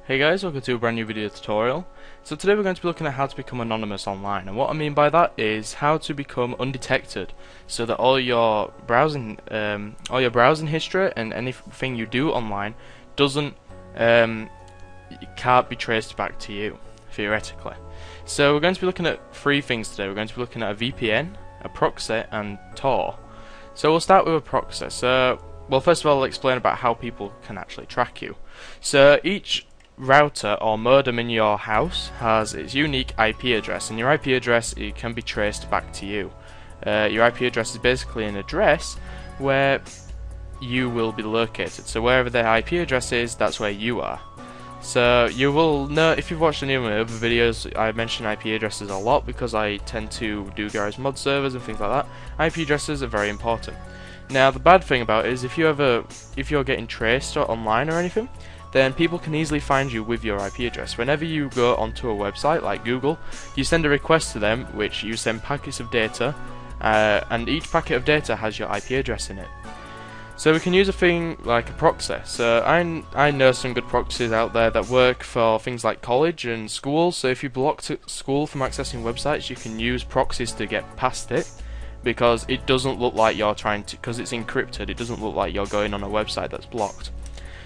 Hey guys, welcome to a brand new video tutorial. So today we're going to be looking at how to become anonymous online, and what I mean by that is how to become undetected, so that all your browsing history and anything you do online can't be traced back to you, theoretically. So we're going to be looking at three things today. We're going to be looking at a VPN, a proxy, and TOR. So we'll start with a proxy. Well, first of all, I'll explain about how people can actually track you. So each router or modem in your house has its unique IP address, and your IP address, it can be traced back to you. Your IP address is basically an address where you will be located. So wherever the IP address is, that's where you are. So you will know, if you've watched any of my other videos, I mention IP addresses a lot because I tend to do garage mod servers and things like that. IP addresses are very important. Now the bad thing about it is if you're getting traced or online or anything, then people can easily find you with your IP address. Whenever you go onto a website like Google, you send a request to them, which you send packets of data, and each packet of data has your IP address in it. So we can use a thing like a proxy. So I know some good proxies out there that work for things like college and school. So if you block school from accessing websites, you can use proxies to get past it, because it doesn't look like you're because it's encrypted, it doesn't look like you're going on a website that's blocked.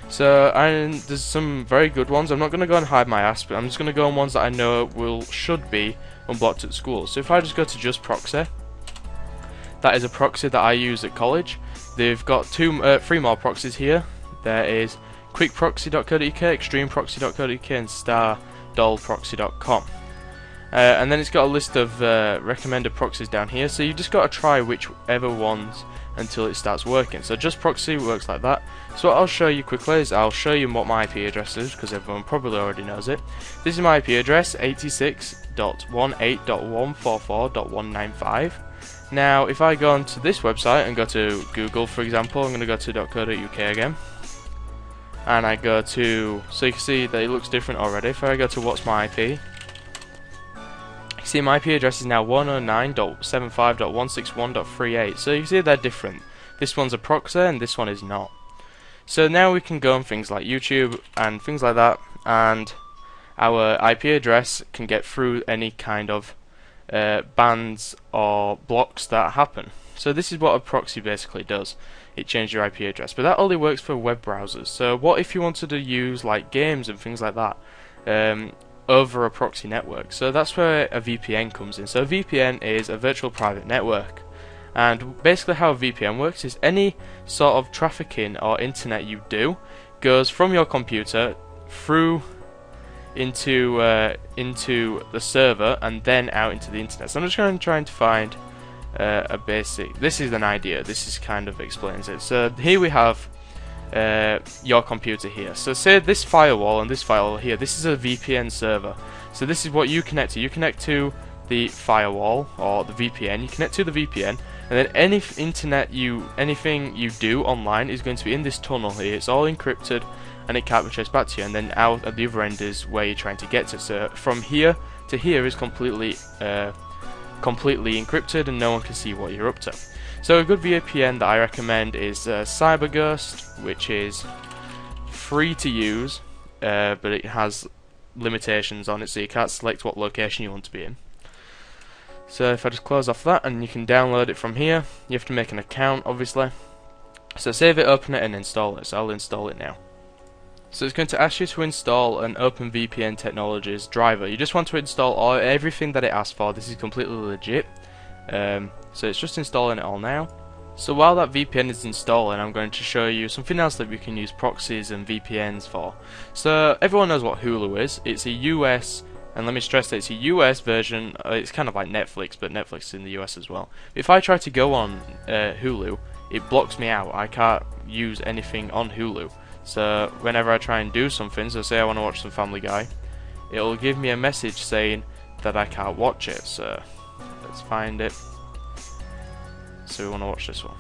So there's some very good ones. I'm not going to go and hide my ass, but I'm just going to go on ones that I know should be unblocked at school. So if I just go to just proxy, that is a proxy that I use at college. They've got three more proxies here. There is quickproxy.co.uk, extremeproxy.co.uk, and stardollproxy.com. And then it's got a list of recommended proxies down here, so you just got to try whichever ones until it starts working. So just proxy works like that. So what I'll show you quickly is I'll show you what my IP address is, because everyone probably already knows it. This is my IP address, 86.18.144.195. Now if I go onto this website and go to Google, for example, I'm going to go to .co.uk again, and I go to, so you can see that it looks different already. If I go to what's my IP, see, my IP address is now 109.75.161.38. So you can see they're different. This one's a proxy and this one is not. So now we can go on things like YouTube and things like that, and our IP address can get through any kind of bans or blocks that happen. So this is what a proxy basically does. It changes your IP address, but that only works for web browsers. So what if you wanted to use like games and things like that over a proxy network? So that's where a VPN comes in. So a VPN is a virtual private network, and basically how a VPN works is any sort of trafficking or internet you do goes from your computer through into the server and then out into the internet. So I'm just going to try and find a basic. This is an idea. This is kind of explains it. So here we have your computer here. So say this firewall and this firewall here, this is a VPN server. So this is what you connect to. You connect to the firewall or the VPN. You connect to the VPN, and then anything you do online is going to be in this tunnel here. It's all encrypted and it can't be traced back to you. And then out at the other end is where you're trying to get to. So from here to here is completely encrypted, and no one can see what you're up to. So a good VPN that I recommend is CyberGhost, which is free to use, but it has limitations on it, so you can't select what location you want to be in. So if I just close off that, and you can download it from here, you have to make an account obviously. So save it, open it, and install it. So I'll install it now. So it's going to ask you to install an OpenVPN Technologies driver. You just want to install everything that it asks for. This is completely legit. So it's just installing it all now. So while that VPN is installing, I'm going to show you something else that we can use proxies and VPNs for. So everyone knows what Hulu is. It's a US, and let me stress that it's a US version. It's kind of like Netflix, but Netflix is in the US as well. If I try to go on Hulu, it blocks me out. I can't use anything on Hulu. So whenever I try and do something, so say I want to watch some Family Guy, it'll give me a message saying that I can't watch it. So let's find it. So we want to watch this one.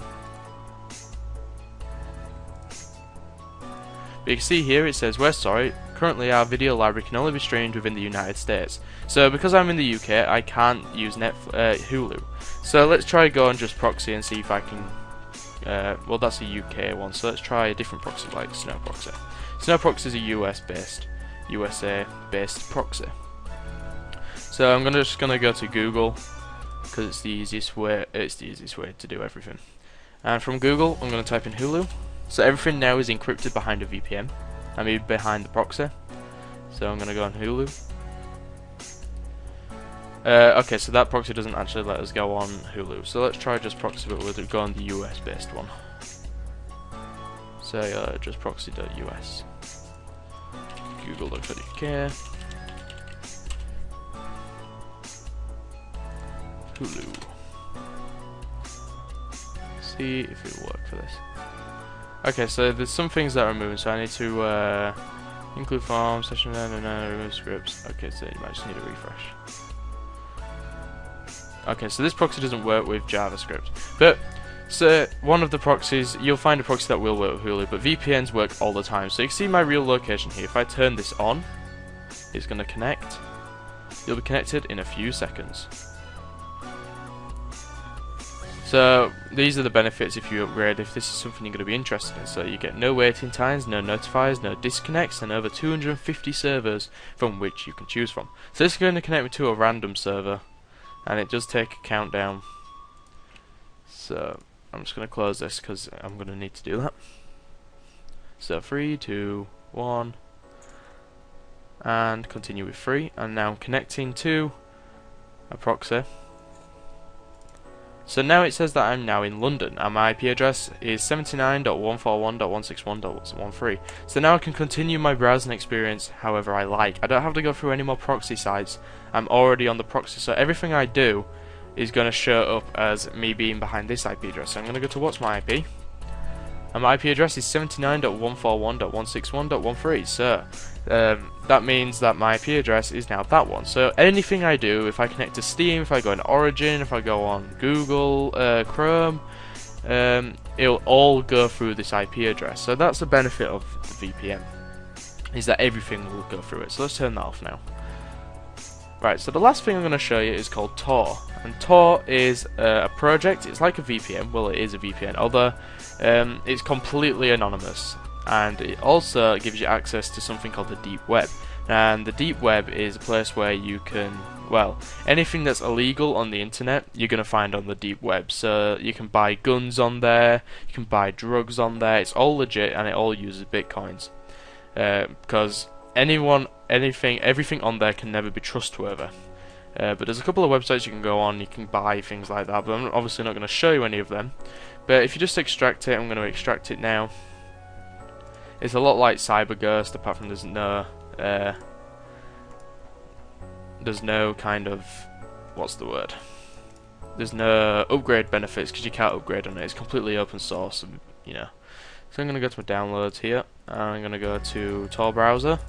But you can see here it says, we're sorry, currently our video library can only be streamed within the United States. So because I'm in the UK, I can't use Hulu. So let's try go on just proxy and see if I can well, that's a UK one, so let's try a different proxy like Snow Proxy. Snow Proxy is a US based USA based proxy. So I'm just gonna go to Google because it's the easiest way. It's the easiest way to do everything. And from Google, I'm gonna type in Hulu. So everything now is encrypted behind a VPN. I mean behind the proxy. So I'm gonna go on Hulu. Okay, so that proxy doesn't actually let us go on Hulu. So let's try just proxy, but we'll go on the US based one. So just proxy.us. Google.co.uk. Hulu. See if it will work for this. Okay, so there's some things that are moving, so I need to include forms, session, remove scripts. Okay, so you might just need a refresh. Okay, so this proxy doesn't work with JavaScript, but so one of the proxies, you'll find a proxy that will work with Hulu, but VPNs work all the time. So you can see my real location here. If I turn this on, it's going to connect. You'll be connected in a few seconds. So these are the benefits if you upgrade, if this is something you're going to be interested in. So you get no waiting times, no notifiers, no disconnects, and over 250 servers from which you can choose from. So this is going to connect me to a random server, and it does take a countdown. So I'm just going to close this because I'm going to need to do that. So 3, 2, 1, and continue with 3. And now I'm connecting to a proxy. So now it says that I'm now in London, and my IP address is 79.141.161.13. So now I can continue my browsing experience however I like. I don't have to go through any more proxy sites. I'm already on the proxy, so everything I do is going to show up as me being behind this IP address. So I'm going to go to what's my IP, and my IP address is 79.141.161.13. So that means that my IP address is now that one. So anything I do, if I connect to Steam, if I go on Origin, if I go on Google Chrome, it'll all go through this IP address. So that's the benefit of the VPN, is that everything will go through it. So let's turn that off now. Right, so the last thing I'm going to show you is called TOR, and TOR is a project. It's like a VPN. Well, it is a VPN, although it's completely anonymous, and it also gives you access to something called the deep web. And the deep web is a place where you can, well, anything that's illegal on the internet you're going to find on the deep web. So you can buy guns on there, you can buy drugs on there. It's all legit, and it all uses bitcoins, because everything on there can never be trustworthy. But there's a couple of websites you can go on, you can buy things like that, but I'm obviously not going to show you any of them. But if you just extract it, I'm going to extract it now. It's a lot like CyberGhost, apart from there's no kind of, what's the word? There's no upgrade benefits because you can't upgrade on it. It's completely open source, you know. So I'm going to go to my downloads here, and I'm going to go to Tor browser,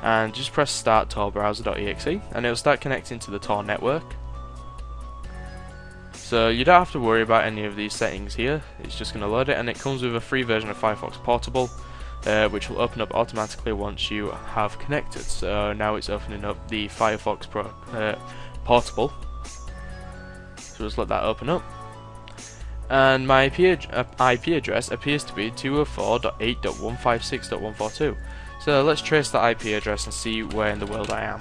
and just press start torbrowser.exe, and it'll start connecting to the Tor network. So you don't have to worry about any of these settings here. It's just going to load it, and it comes with a free version of Firefox Portable, which will open up automatically once you have connected. So now it's opening up the Firefox Portable. So just let that open up. And my IP address appears to be 204.8.156.142. So let's trace the IP address and see where in the world I am.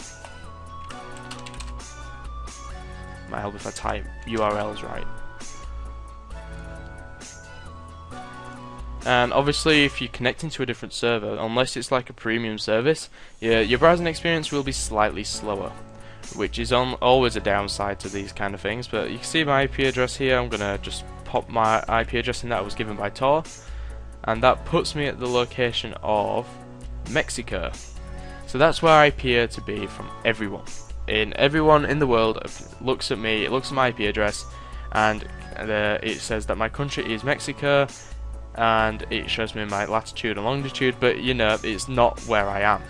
Might help if I type URLs right. And obviously if you're connecting to a different server, unless it's like a premium service, your browsing experience will be slightly slower, which is always a downside to these kind of things. But you can see my IP address here. I'm going to just pop my IP address in that I was given by Tor, and that puts me at the location of Mexico. So that's where I appear to be from everyone. Everyone in the world looks at me, it looks at my IP address, and it says that my country is Mexico, and it shows me my latitude and longitude, but you know, it's not where I am.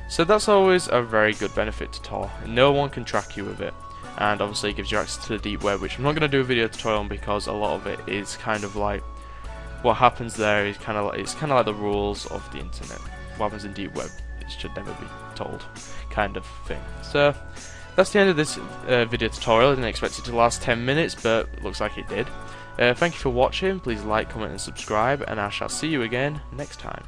So that's always a very good benefit to Tor. No one can track you with it, and obviously it gives you access to the deep web, which I'm not going to do a video tutorial on because a lot of it is kind of like, what happens there is kind of like the rules of the internet. What happens in deep web, it should never be told, kind of thing. So that's the end of this video tutorial. I didn't expect it to last 10 minutes, but it looks like it did. Thank you for watching. Please like, comment and subscribe, and I shall see you again next time.